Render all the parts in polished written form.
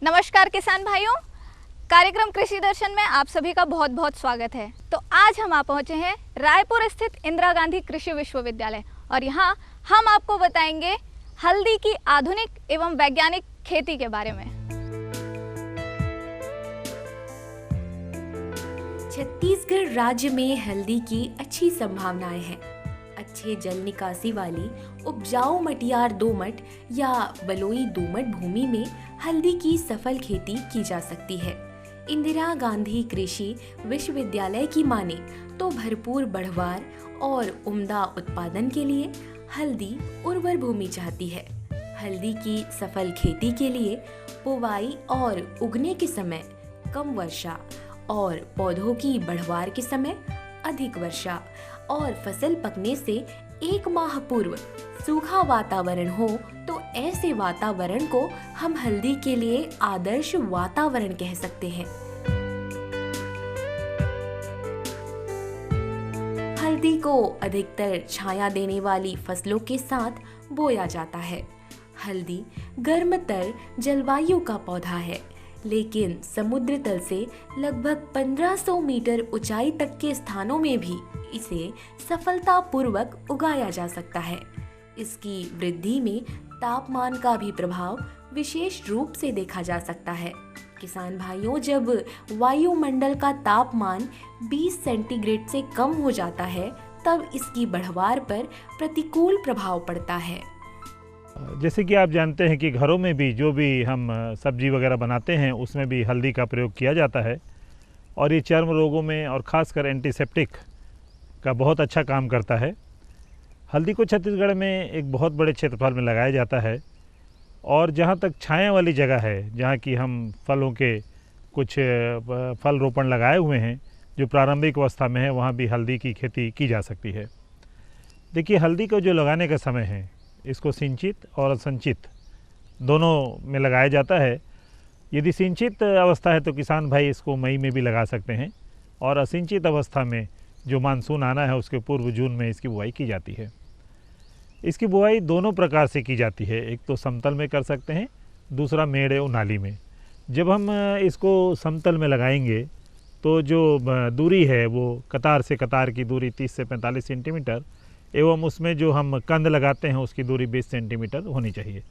नमस्कार किसान भाइयों, कार्यक्रम कृषि दर्शन में आप सभी का बहुत बहुत स्वागत है। तो आज हम पहुंचे हैं रायपुर स्थित इंदिरा गांधी कृषि विश्वविद्यालय और यहाँ हम आपको बताएंगे हल्दी की आधुनिक एवं वैज्ञानिक खेती के बारे में। छत्तीसगढ़ राज्य में हल्दी की अच्छी संभावनाएं हैं। अच्छे जल निकासी वाली उपजाऊ मटियार दोमट या बलुई दोमट भूमि में हल्दी की सफल खेती की जा सकती है। इंदिरा गांधी कृषि विश्वविद्यालय की माने तो भरपूर बढ़वार और उम्दा उत्पादन के लिए हल्दी उर्वर भूमि चाहती है। हल्दी की सफल खेती के लिए बुवाई और उगने के समय कम वर्षा और पौधों की बढ़वार के समय अधिक वर्षा और फसल पकने से 1 माह पूर्व सूखा वातावरण हो तो ऐसे वातावरण को हम हल्दी के लिए आदर्श वातावरण कह सकते हैं। हल्दी को अधिकतर छाया देने वाली फसलों के साथ बोया जाता है। हल्दी गर्मतर जलवायु का पौधा है, लेकिन समुद्र तल से लगभग 1500 मीटर ऊंचाई तक के स्थानों में भी इसे सफलतापूर्वक उगाया जा सकता है। इसकी वृद्धि में तापमान का भी प्रभाव विशेष रूप से देखा जा सकता है। किसान भाइयों, जब वायुमंडल का तापमान 20 सेंटीग्रेड से कम हो जाता है तब इसकी बढ़वार पर प्रतिकूल प्रभाव पड़ता है। जैसे कि आप जानते हैं कि घरों में भी जो भी हम सब्जी वगैरह बनाते हैं उसमें भी हल्दी का प्रयोग किया जाता है और ये चर्म रोगों में और ख़ासकर एंटीसेप्टिक का बहुत अच्छा काम करता है। हल्दी को छत्तीसगढ़ में एक बहुत बड़े क्षेत्रफल में लगाया जाता है और जहाँ तक छाया वाली जगह है, जहाँ की हम फलों के कुछ फल रोपण लगाए हुए हैं जो प्रारंभिक अवस्था में है, वहाँ भी हल्दी की खेती की जा सकती है। देखिए, हल्दी को जो लगाने का समय है इसको सिंचित और असंचित दोनों में लगाया जाता है। यदि सिंचित अवस्था है तो किसान भाई इसको मई में भी लगा सकते हैं और असिंचित अवस्था में जो मानसून आना है उसके पूर्व जून में इसकी बुआई की जाती है। इसकी बुआई दोनों प्रकार से की जाती है, एक तो समतल में कर सकते हैं, दूसरा मेड़ और नाली में। जब हम इसको समतल में लगाएंगे तो जो दूरी है वो कतार से कतार की दूरी 30 से 45 सेंटीमीटर एवं उसमें जो हम कंद लगाते हैं उसकी दूरी 20 सेंटीमीटर होनी चाहिए।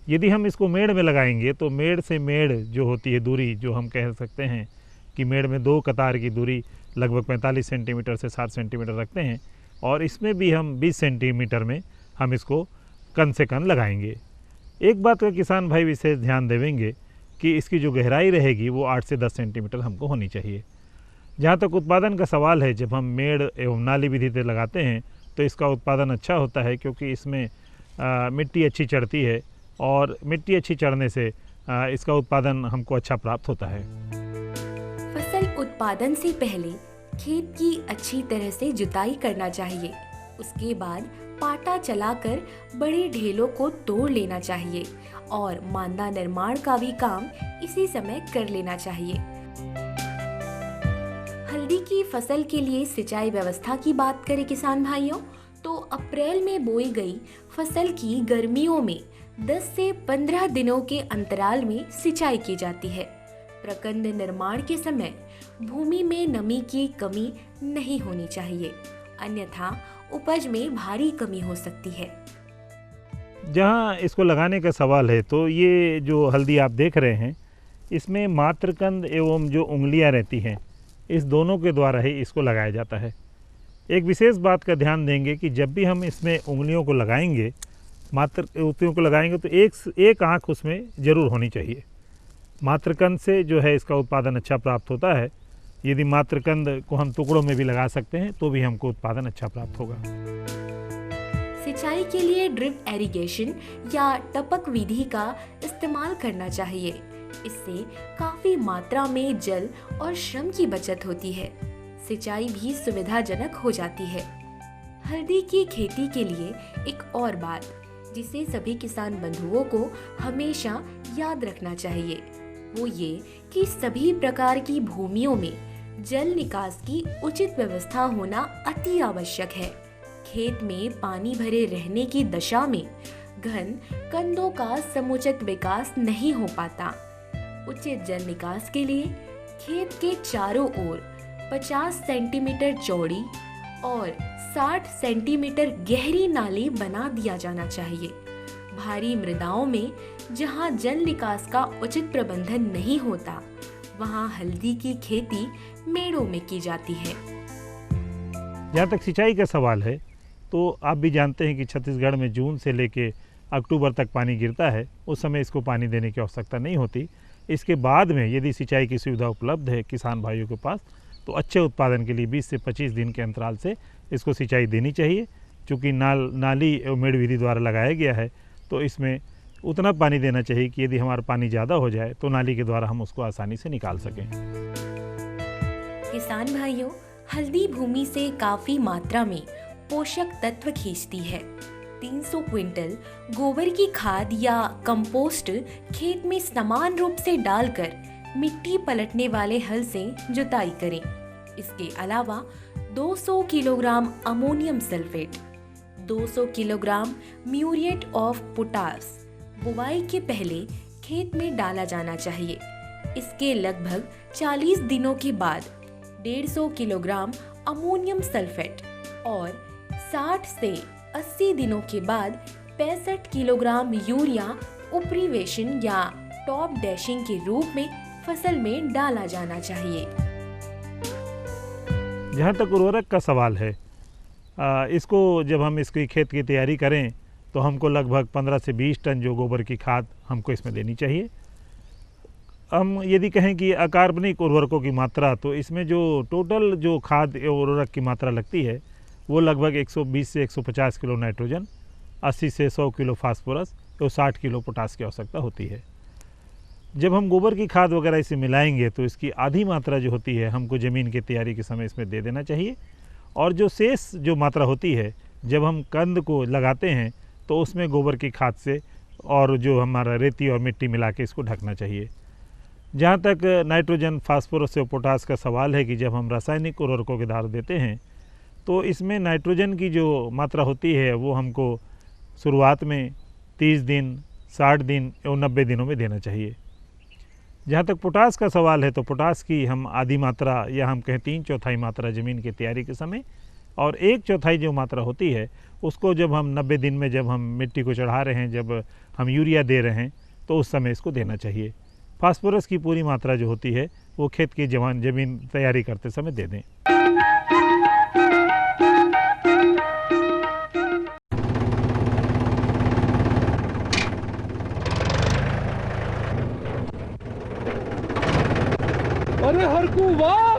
यदि हम इसको मेड़ में लगाएंगे तो मेड़ से मेड़ जो होती है दूरी, जो हम कह सकते हैं कि मेड़ में 2 कतार की दूरी लगभग 45 सेंटीमीटर से 60 सेंटीमीटर रखते हैं और इसमें भी हम 20 सेंटीमीटर में हम इसको कन से कन लगाएंगे। एक बात का किसान भाई विशेष ध्यान देवेंगे कि इसकी जो गहराई रहेगी वो 8 से 10 सेंटीमीटर हमको होनी चाहिए। जहाँ तक उत्पादन का सवाल है, जब हम मेड़ एवं नाली विधि से लगाते हैं तो इसका उत्पादन अच्छा होता है क्योंकि इसमें मिट्टी अच्छी चढ़ती है और मिट्टी अच्छी चढ़ने से इसका उत्पादन हमको अच्छा प्राप्त होता है। फसल उत्पादन से पहले खेत की अच्छी तरह से जुताई करना चाहिए। उसके बाद पाटा चलाकर बड़े ढेलों को तोड़ लेना चाहिए और मांदा निर्माण का भी काम इसी समय कर लेना चाहिए। हल्दी की फसल के लिए सिंचाई व्यवस्था की बात करें किसान भाइयों, तो अप्रैल में बोई गई फसल की गर्मियों में 10 से 15 दिनों के अंतराल में सिंचाई की जाती है। प्रकंद निर्माण के समय भूमि में नमी की कमी नहीं होनी चाहिए, अन्यथा उपज में भारी कमी हो सकती है। जहाँ इसको लगाने का सवाल है तो ये जो हल्दी आप देख रहे हैं इसमें मात्रकंद एवं जो उंगलियाँ रहती हैं इस दोनों के द्वारा ही इसको लगाया जाता है। एक विशेष बात का ध्यान देंगे कि जब भी हम इसमें उंगलियों को लगाएंगे, मात्र उंगलियों को लगाएंगे तो एक आँख उसमें ज़रूर होनी चाहिए। मात्रकंद से जो है इसका उत्पादन अच्छा प्राप्त होता है। यदि मात्रकंद को हम टुकड़ों में भी लगा सकते हैं तो भी हमको उत्पादन अच्छा प्राप्त होगा। सिंचाई के लिए ड्रिप इरिगेशन या टपक विधि का इस्तेमाल करना चाहिए। इससे काफी मात्रा में जल और श्रम की बचत होती है। सिंचाई भी सुविधाजनक हो जाती है। हल्दी की खेती के लिए एक और बात जिसे सभी किसान बंधुओं को हमेशा याद रखना चाहिए वो ये कि सभी प्रकार की भूमियों में जल निकास की उचित व्यवस्था होना अति आवश्यक है। खेत में पानी भरे रहने की दशा में घन कंदों का समुचित विकास नहीं हो पाता। उचित जल निकास के लिए खेत के चारों ओर 50 सेंटीमीटर चौड़ी और 60 सेंटीमीटर गहरी नाली बना दिया जाना चाहिए। भारी मृदाओं में जहां जल निकास का उचित प्रबंधन नहीं होता, वहां हल्दी की खेती मेड़ों में की जाती है। जहाँ तक सिंचाई का सवाल है, तो आप भी जानते हैं कि छत्तीसगढ़ में जून से लेके अक्टूबर तक पानी गिरता है। उस समय इसको पानी देने की आवश्यकता नहीं होती। इसके बाद में यदि सिंचाई की सुविधा उपलब्ध है किसान भाइयों के पास, तो अच्छे उत्पादन के लिए 20 से 25 दिन के अंतराल से इसको सिंचाई देनी चाहिए। चूँकि नाली एवं मेड़ विधि द्वारा लगाया गया है, तो इसमें उतना पानी देना चाहिए कि यदि हमारा पानी ज़्यादा हो जाए तो नाली के द्वारा हम उसको आसानी से निकाल सकें। किसान भाइयों, हल्दी भूमि से काफी मात्रा में पोषक तत्व खींचती है। 300 क्विंटल गोबर की खाद या कंपोस्ट खेत में समान रूप से डालकर मिट्टी पलटने वाले हल से जुताई करें। इसके अलावा 200 kilogram ammonium sulphate, 200 kilogram muriate of potash बुवाई के पहले खेत में डाला जाना चाहिए। इसके लगभग 40 दिनों के बाद 150 किलोग्राम अमोनियम सल्फेट और 60 से 80 दिनों के बाद 65 किलोग्राम यूरिया उपरिवेशन या टॉप डैशिंग के रूप में फसल में डाला जाना चाहिए। जहाँ तक उर्वरक का सवाल है, इसको जब हम इसकी खेत की तैयारी करें तो हमको लगभग 15 से 20 टन जो गोबर की खाद हमको इसमें देनी चाहिए। हम यदि कहें कि अकार्बनिक उर्वरकों की मात्रा, तो इसमें जो टोटल जो खाद उर्वरक की मात्रा लगती है वो लगभग 120 से 150 किलो नाइट्रोजन, 80 से 100 किलो फास्फोरस और 60 किलो पोटास की आवश्यकता होती है। जब हम गोबर की खाद वगैरह इसे मिलाएंगे तो इसकी आधी मात्रा जो होती है हमको ज़मीन की तैयारी के समय इसमें दे देना चाहिए। और जो शेष जो मात्रा होती है, जब हम कंद को लगाते हैं तो उसमें गोबर की खाद से और जो हमारा रेती और मिट्टी मिला के इसको ढकना चाहिए। जहाँ तक नाइट्रोजन, फास्फोरस और पोटास का सवाल है कि जब हम रासायनिक उर्वरकों के द्वारा देते हैं तो इसमें नाइट्रोजन की जो मात्रा होती है वो हमको शुरुआत में 30 दिन, 60 दिन और 90 दिनों में देना चाहिए। जहाँ तक पोटास का सवाल है, तो पोटास की हम आधी मात्रा या हम कहें 3/4 मात्रा ज़मीन की तैयारी के समय और 1/4 जो मात्रा होती है उसको जब हम 90 दिन में जब हम मिट्टी को चढ़ा रहे हैं, जब हम यूरिया दे रहे हैं, तो उस समय इसको देना चाहिए। फास्फोरस की पूरी मात्रा जो होती है वो खेत की ज़मीन तैयारी करते समय दे दें। अरे हरकू वाह,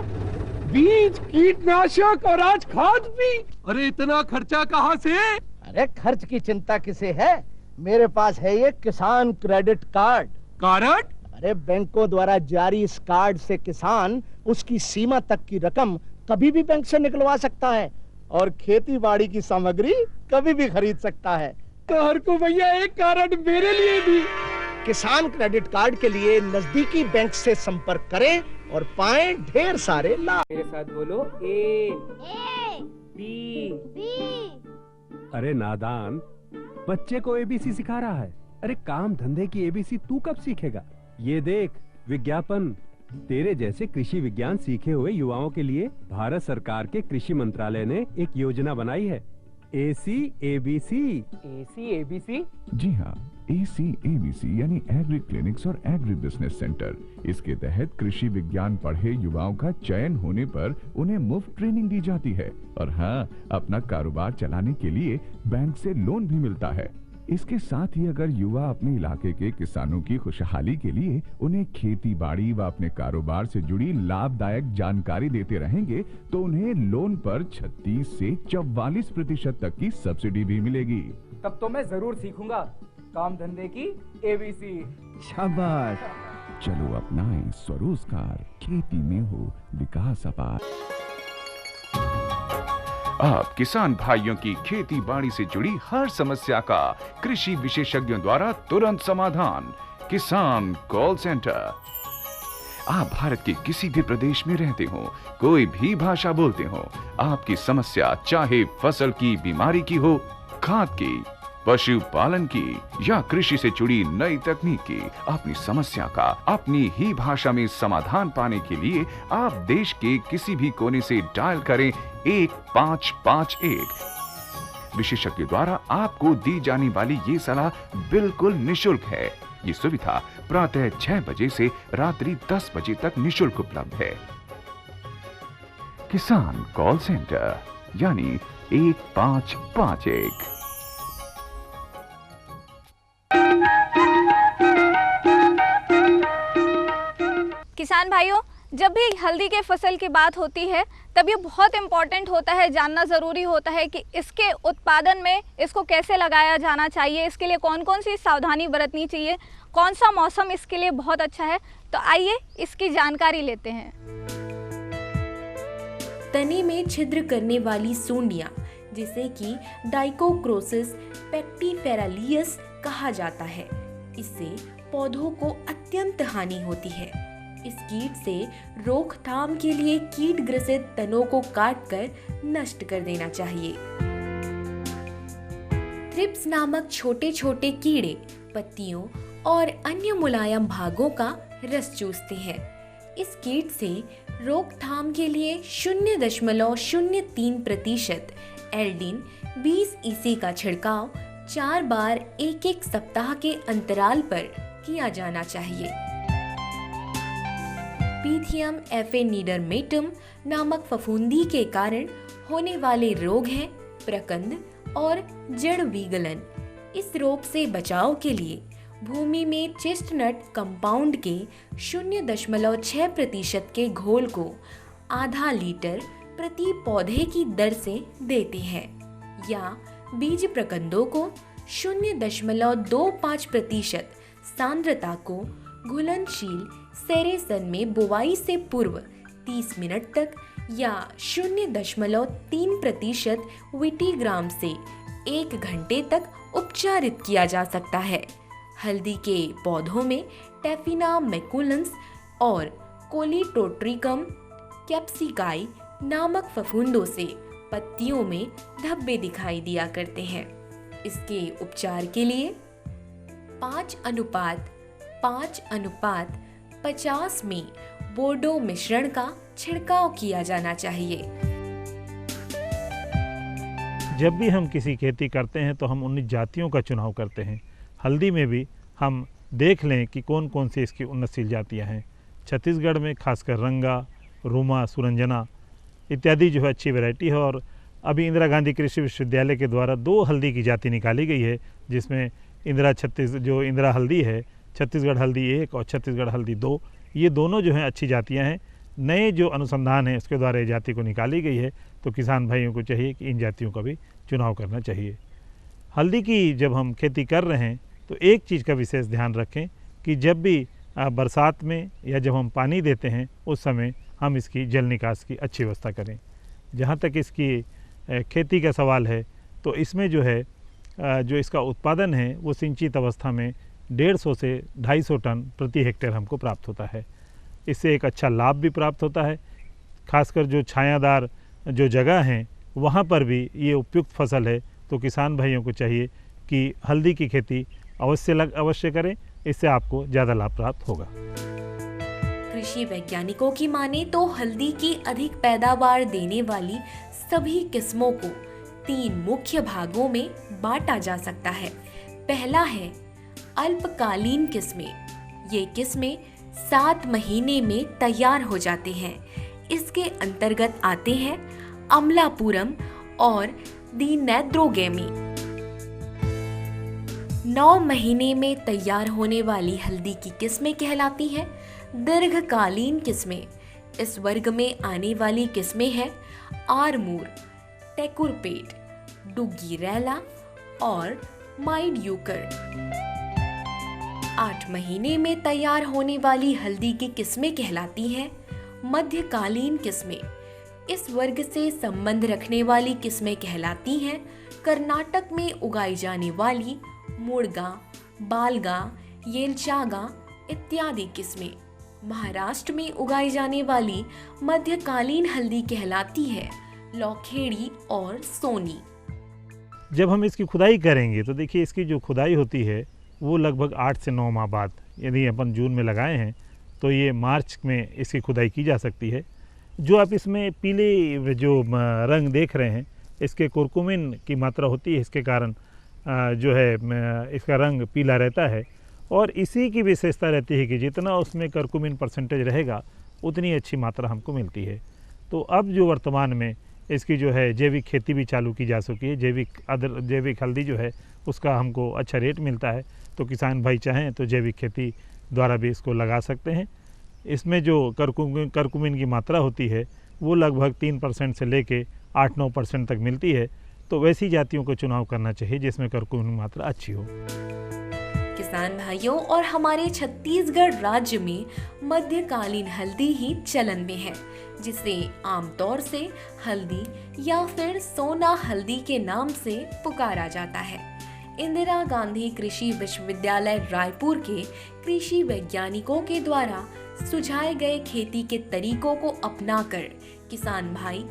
बीज, कीटनाशक और आज खाद भी। अरे इतना खर्चा कहाँ से? अरे खर्च की चिंता किसे है, मेरे पास है ये किसान क्रेडिट कार्ड। कार्ड? अरे बैंकों द्वारा जारी इस कार्ड से किसान उसकी सीमा तक की रकम कभी भी बैंक से निकलवा सकता है और खेती बाड़ी की सामग्री कभी भी खरीद सकता है। तो हरकू भैया एक कार्ड मेरे लिए भी। किसान क्रेडिट कार्ड के लिए नजदीकी बैंक से संपर्क करें और पाएं ढेर सारे लाभ। मेरे साथ बोलो ए बी। अरे नादान, बच्चे को एबीसी सिखा रहा है। अरे काम धंधे की एबीसी तू कब सीखेगा? ये देख विज्ञापन, तेरे जैसे कृषि विज्ञान सीखे हुए युवाओं के लिए भारत सरकार के कृषि मंत्रालय ने एक योजना बनाई है, ACABC। ACABC? जी हाँ, ACABC यानी एग्री क्लिनिक्स और एग्री बिजनेस सेंटर। इसके तहत कृषि विज्ञान पढ़े युवाओं का चयन होने पर उन्हें मुफ्त ट्रेनिंग दी जाती है और हाँ, अपना कारोबार चलाने के लिए बैंक से लोन भी मिलता है। इसके साथ ही अगर युवा अपने इलाके के किसानों की खुशहाली के लिए उन्हें खेती बाड़ी व अपने कारोबार से जुड़ी लाभदायक जानकारी देते रहेंगे तो उन्हें लोन पर 36 से 44% तक की सब्सिडी भी मिलेगी। तब तो मैं जरूर सीखूंगा काम धंधे की ABC। शाबाश, चलो अपनाएं स्वरोजगार, खेती में हो विकास अपार। आप किसान भाइयों की खेती बाड़ी से जुड़ी हर समस्या का कृषि विशेषज्ञों द्वारा तुरंत समाधान। किसान कॉल सेंटर। आप भारत के किसी भी प्रदेश में रहते हो, कोई भी भाषा बोलते हो, आपकी समस्या चाहे फसल की बीमारी की हो, खाद की, पशुपालन की या कृषि से जुड़ी नई तकनीक की अपनी समस्या का अपनी ही भाषा में समाधान पाने के लिए आप देश के किसी भी कोने से डायल करें 1551। विशेषज्ञ द्वारा आपको दी जाने वाली ये सलाह बिल्कुल निशुल्क है। ये सुविधा प्रातः 6 बजे से रात्रि 10 बजे तक निशुल्क उपलब्ध है। किसान कॉल सेंटर यानी 1551। किसान भाइयों, जब भी हल्दी के फसल की बात होती है तब ये बहुत इम्पोर्टेंट होता है, जानना ज़रूरी होता है कि इसके उत्पादन में इसको कैसे लगाया जाना चाहिए, इसके लिए कौन कौन सी सावधानी बरतनी चाहिए, कौन सा मौसम इसके लिए बहुत अच्छा है। तो आइए इसकी जानकारी लेते हैं। तने में छिद्र करने वाली सूंडियां, जिसे कि डाइकोक्रोसिस पेक्टिफेरालियस कहा जाता है, इससे पौधों को अत्यंत हानि होती है। इस कीट से रोकथाम के लिए कीट ग्रसित तनों को काटकर नष्ट कर देना चाहिए। थ्रिप्स नामक छोटे छोटे कीड़े पत्तियों और अन्य मुलायम भागों का रस चूसते हैं। इस कीट से रोकथाम के लिए 0.03% एल्डिन 20 EC का छिड़काव 4 बार 1-1 सप्ताह के अंतराल पर किया जाना चाहिए। पीथियम एफेनिडरमेटम नामक फफूंदी के कारण होने वाले रोग हैं प्रकंद और जड़ विगलन। इस रोग से बचाव के लिए भूमि में चेस्टनट कंपाउंड के 0.6% के घोल को आधा लीटर प्रति पौधे की दर से देते हैं, या बीज प्रकंदों को 0.25% सांद्रता को घुलनशील सेरेसन में बुवाई से पूर्व 30 मिनट तक या 0.3% विटीग्राम से 1 घंटे तक उपचारित किया जा सकता है। हल्दी के पौधों में टेफिना मैकुलेंस और कोलिटोट्रिकम कैप्सिकाई नामक फफूंदों से पत्तियों में धब्बे दिखाई दिया करते हैं। इसके उपचार के लिए 5:5:50 में बोर्डो मिश्रण का छिड़काव किया जाना चाहिए। जब भी हम किसी खेती करते हैं तो हम उन्नत जातियों का चुनाव करते हैं। हल्दी में भी हम देख लें कि कौन कौन सी इसकी उन्नतशील जातियाँ हैं। छत्तीसगढ़ में खासकर रंगा, रूमा, सुरंजना इत्यादि जो है अच्छी वैरायटी है। और अभी इंदिरा गांधी कृषि विश्वविद्यालय के द्वारा 2 हल्दी की जाति निकाली गई है, जिसमें इंदिरा हल्दी है, छत्तीसगढ़ हल्दी 1 और छत्तीसगढ़ हल्दी 2, ये दोनों जो हैं अच्छी जातियां हैं। नए जो अनुसंधान है उसके द्वारा ये जाति को निकाली गई है, तो किसान भाइयों को चाहिए कि इन जातियों का भी चुनाव करना चाहिए। हल्दी की जब हम खेती कर रहे हैं तो एक चीज़ का विशेष ध्यान रखें कि जब भी बरसात में या जब हम पानी देते हैं उस समय हम इसकी जल निकास की अच्छी व्यवस्था करें। जहाँ तक इसकी खेती का सवाल है तो इसमें जो है जो इसका उत्पादन है वो सिंचित अवस्था में 150 से 250 टन प्रति हेक्टेयर हमको प्राप्त होता है। इससे एक अच्छा लाभ भी प्राप्त होता है। खासकर जो छायादार जो जगह हैं वहाँ पर भी ये उपयुक्त फसल है, तो किसान भाइयों को चाहिए कि हल्दी की खेती अवश्य करें, इससे आपको ज़्यादा लाभ प्राप्त होगा। कृषि वैज्ञानिकों की माने तो हल्दी की अधिक पैदावार देने वाली सभी किस्मों को 3 मुख्य भागों में बांटा जा सकता है। पहला है अल्पकालीन किस्में। ये किस्में 7 महीने में तैयार हो जाते हैं। इसके अंतर्गत आते हैं अमलापुरम और दिनैद्रोगेमी। 9 महीने में तैयार होने वाली हल्दी की किस्में कहलाती हैं दीर्घकालीन किस्में। इस वर्ग में आने वाली किस्में हैं आरमूर, टेकुरपेट, डुग्गीरैला और माइड्यूकर। 8 महीने में तैयार होने वाली हल्दी की किस्में कहलाती हैं मध्यकालीन किस्में। इस वर्ग से संबंध रखने वाली किस्में कहलाती हैं कर्नाटक में उगाई जाने वाली मुड़गा, बालगा, येलचागा इत्यादि किस्में। महाराष्ट्र में उगाई जाने वाली मध्यकालीन हल्दी कहलाती है लौखेड़ी और सोनी। जब हम इसकी खुदाई करेंगे तो देखिए इसकी जो खुदाई होती है वो लगभग 8 से 9 माह बाद, यदि अपन जून में लगाए हैं तो ये मार्च में इसकी खुदाई की जा सकती है। जो आप इसमें पीले जो रंग देख रहे हैं, इसके कुरकुमिन की मात्रा होती है, इसके कारण जो है इसका रंग पीला रहता है। और इसी की विशेषता रहती है कि जितना उसमें करकुमिन परसेंटेज रहेगा उतनी अच्छी मात्रा हमको मिलती है। तो अब जो वर्तमान में इसकी जो है जैविक खेती भी चालू की जा चुकी है। जैविक हल्दी जो है उसका हमको अच्छा रेट मिलता है, तो किसान भाई चाहें तो जैविक खेती द्वारा भी इसको लगा सकते हैं। इसमें जो करकुमिन की मात्रा होती है वो लगभग 3% से लेके 8-9% तक मिलती है। तो वैसी जातियों को चुनाव करना चाहिए जिसमें करकुमिन मात्रा अच्छी हो। किसान भाइयों, और हमारे छत्तीसगढ़ राज्य में मध्यकालीन हल्दी ही चलन में है, जिसे आमतौर से हल्दी या फिर सोना हल्दी के नाम से पुकारा जाता है। इंदिरा गांधी कृषि विश्वविद्यालय रायपुर के कृषि वैज्ञानिकों के द्वारा सुझाए गए खेती के तरीकों को अपनाकर किसान भाई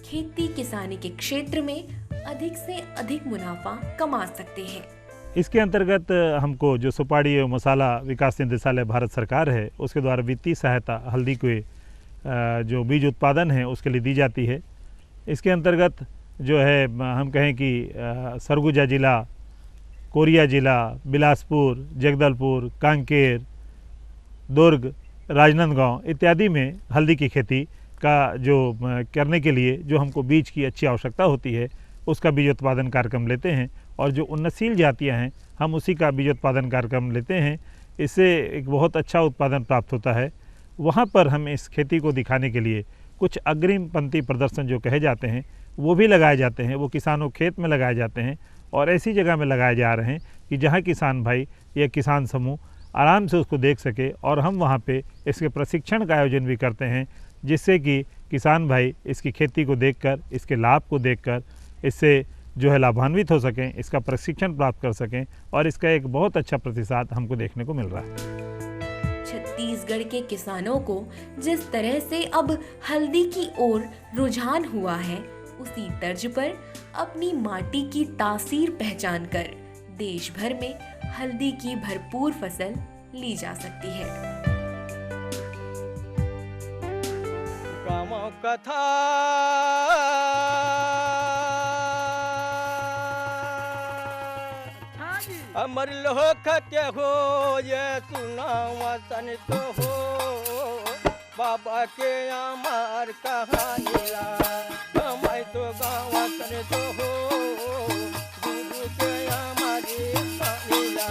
खेती किसानी के क्षेत्र में अधिक से अधिक मुनाफा कमा सकते हैं। इसके अंतर्गत हमको जो सुपारी एवं मसाला विकास निदेशालय भारत सरकार है उसके द्वारा वित्तीय सहायता हल्दी के जो बीज उत्पादन है उसके लिए दी जाती है। इसके अंतर्गत जो है हम कहें कि सरगुजा जिला, कोरिया जिला, बिलासपुर, जगदलपुर, कांकेर, दुर्ग, राजनांदगांव इत्यादि में हल्दी की खेती का जो करने के लिए जो हमको बीज की अच्छी आवश्यकता होती है उसका बीज उत्पादन कार्यक्रम लेते हैं। और जो उन्नतशील जातियां हैं हम उसी का बीज उत्पादन कार्यक्रम लेते हैं। इससे एक बहुत अच्छा उत्पादन प्राप्त होता है। वहाँ पर हम इस खेती को दिखाने के लिए कुछ अग्रिम पंक्ति प्रदर्शन जो कहे जाते हैं वो भी लगाए जाते हैं। वो किसानों खेत में लगाए जाते हैं और ऐसी जगह में लगाए जा रहे हैं कि जहाँ किसान भाई या किसान समूह आराम से उसको देख सके। और हम वहाँ पे इसके प्रशिक्षण का आयोजन भी करते हैं, जिससे कि किसान भाई इसकी खेती को देखकर, इसके लाभ को देखकर इससे जो है लाभान्वित हो सकें, इसका प्रशिक्षण प्राप्त कर सकें। और इसका एक बहुत अच्छा प्रतिसाद हमको देखने को मिल रहा है। छत्तीसगढ़ के किसानों को जिस तरह से अब हल्दी की ओर रुझान हुआ है, उसी तर्ज पर अपनी माटी की तासीर पहचान कर देश भर में हल्दी की भरपूर फसल ली जा सकती है। कथा अमर लोक के हो ये सुनावा सन तो हो बाबा के अमर कहानी ला मैं तो गावा सन तो हो गुरु के हमारी कहानी ला।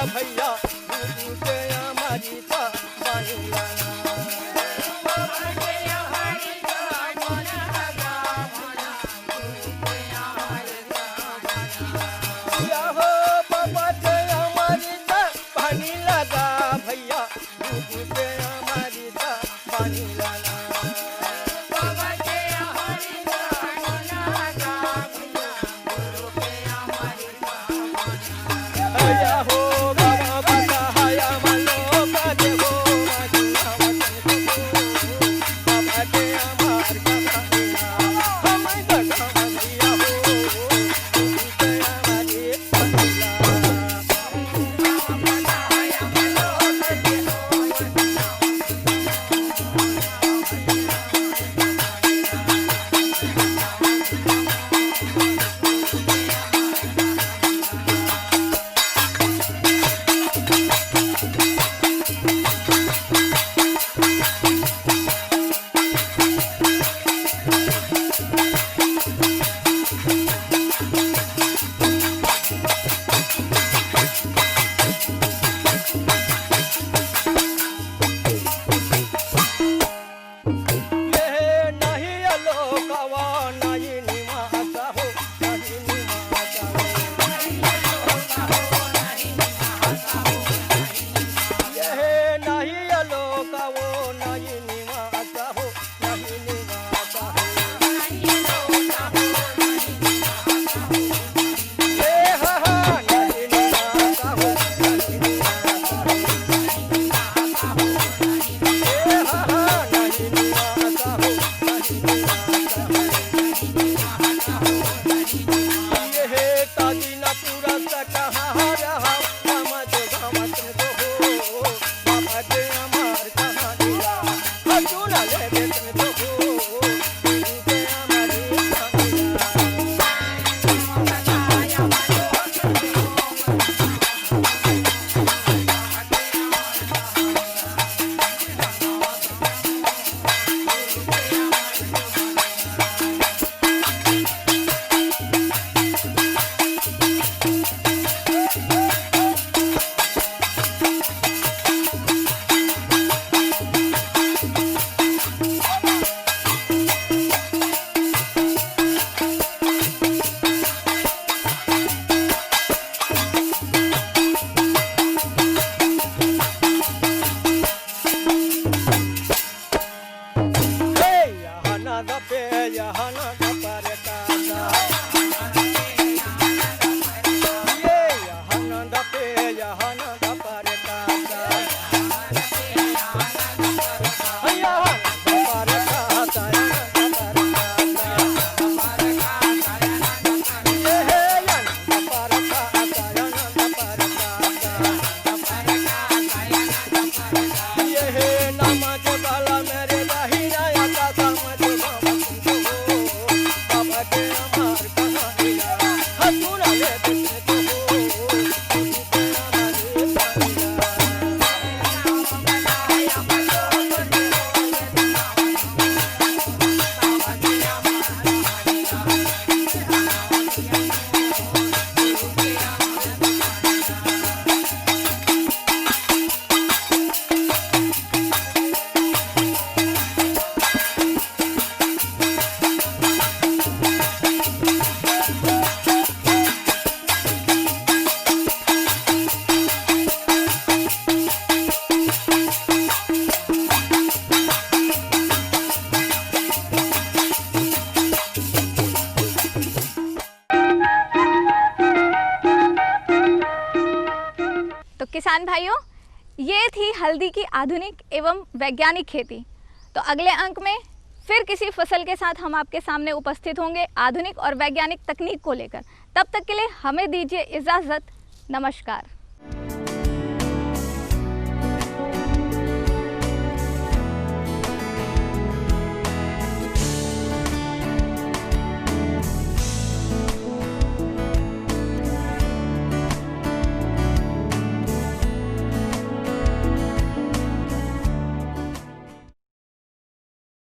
भैया गुरु के हमारी पानी लाना सुना ले बेतन तो हो के हमारी तो किसान भाइयों, ये थी हल्दी की आधुनिक एवं वैज्ञानिक खेती। तो अगले अंक में फिर किसी फसल के साथ हम आपके सामने उपस्थित होंगे आधुनिक और वैज्ञानिक तकनीक को लेकर। तब तक के लिए हमें दीजिए इजाज़त। नमस्कार।